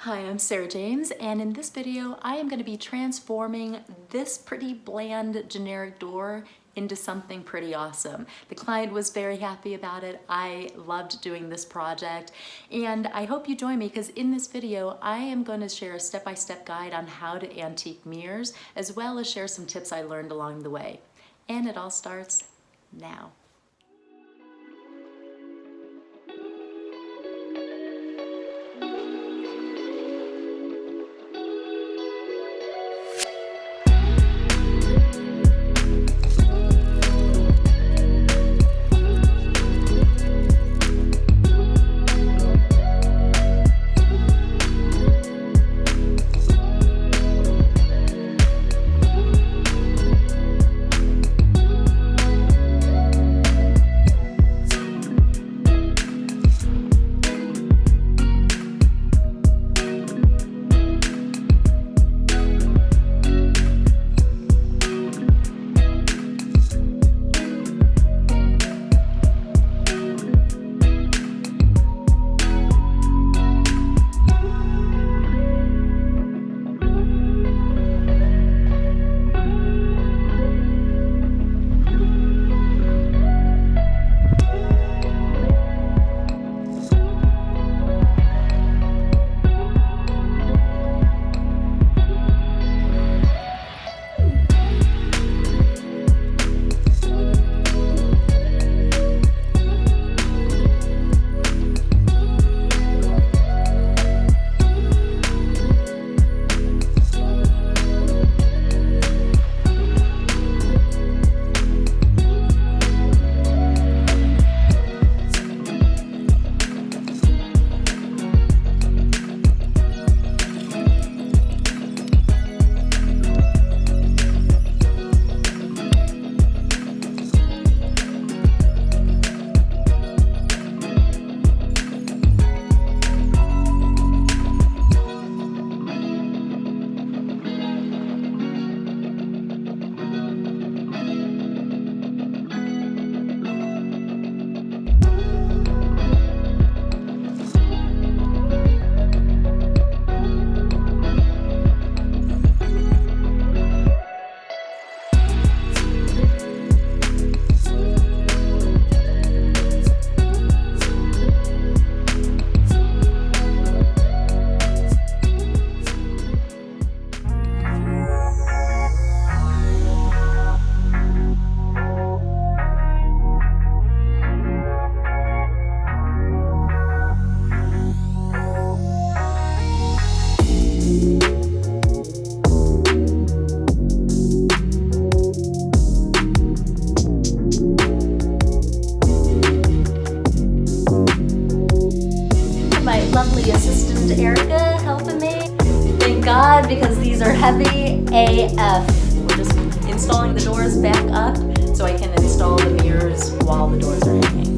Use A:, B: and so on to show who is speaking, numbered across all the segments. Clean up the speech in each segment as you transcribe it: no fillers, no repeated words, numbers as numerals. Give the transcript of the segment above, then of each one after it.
A: Hi, I'm Sarah James, and in this video I am going to be transforming this pretty bland generic door into something pretty awesome. The client was very happy about it. I loved doing this project, and I hope you join me because in this video I am going to share a step-by-step guide on how to antique mirrors, as well as share some tips I learned along the way. And it all starts now. Lovely assistant Erica helping me. Thank God, because these are heavy AF. We're just installing the doors back up so I can install the mirrors while the doors are hanging.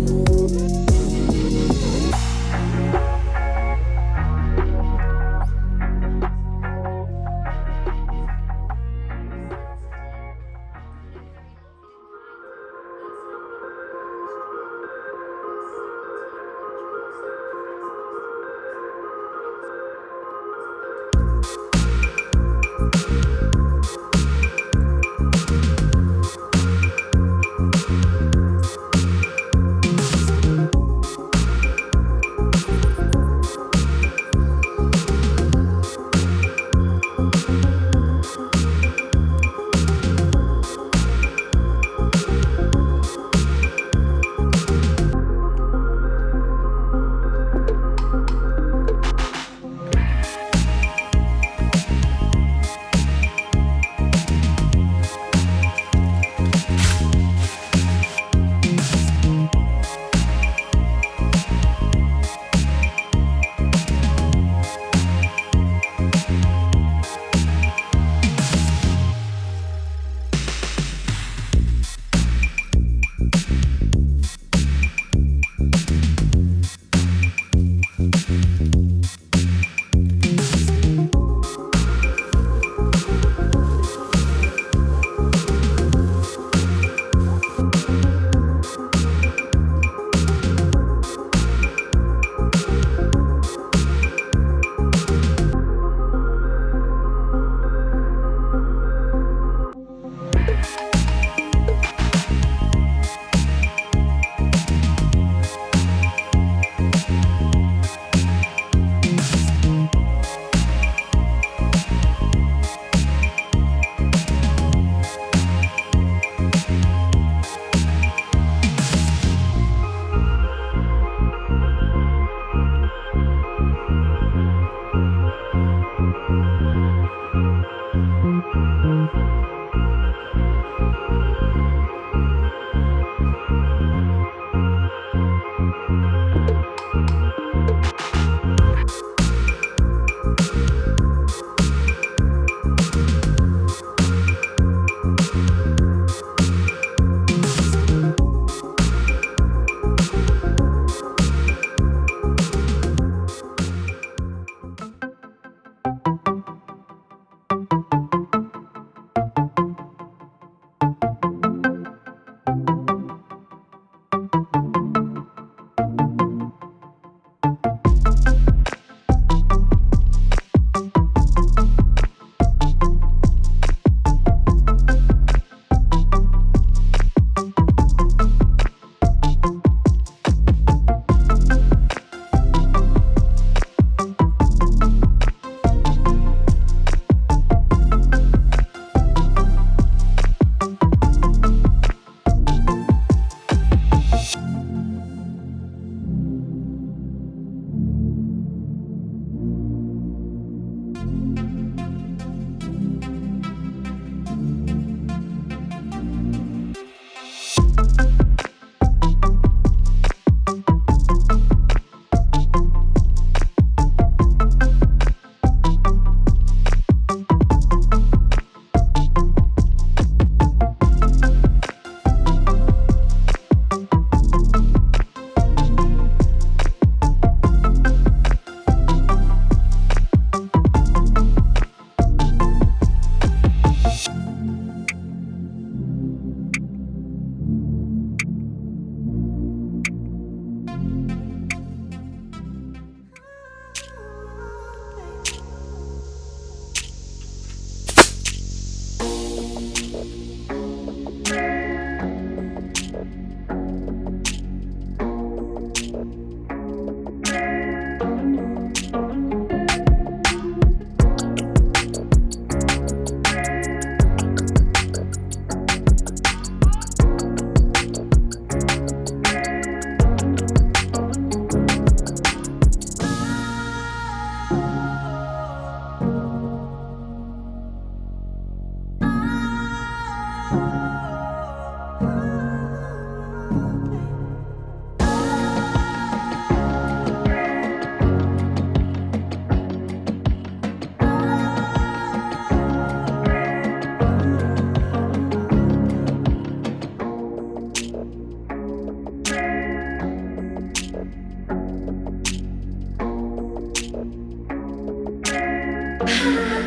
A: Ah!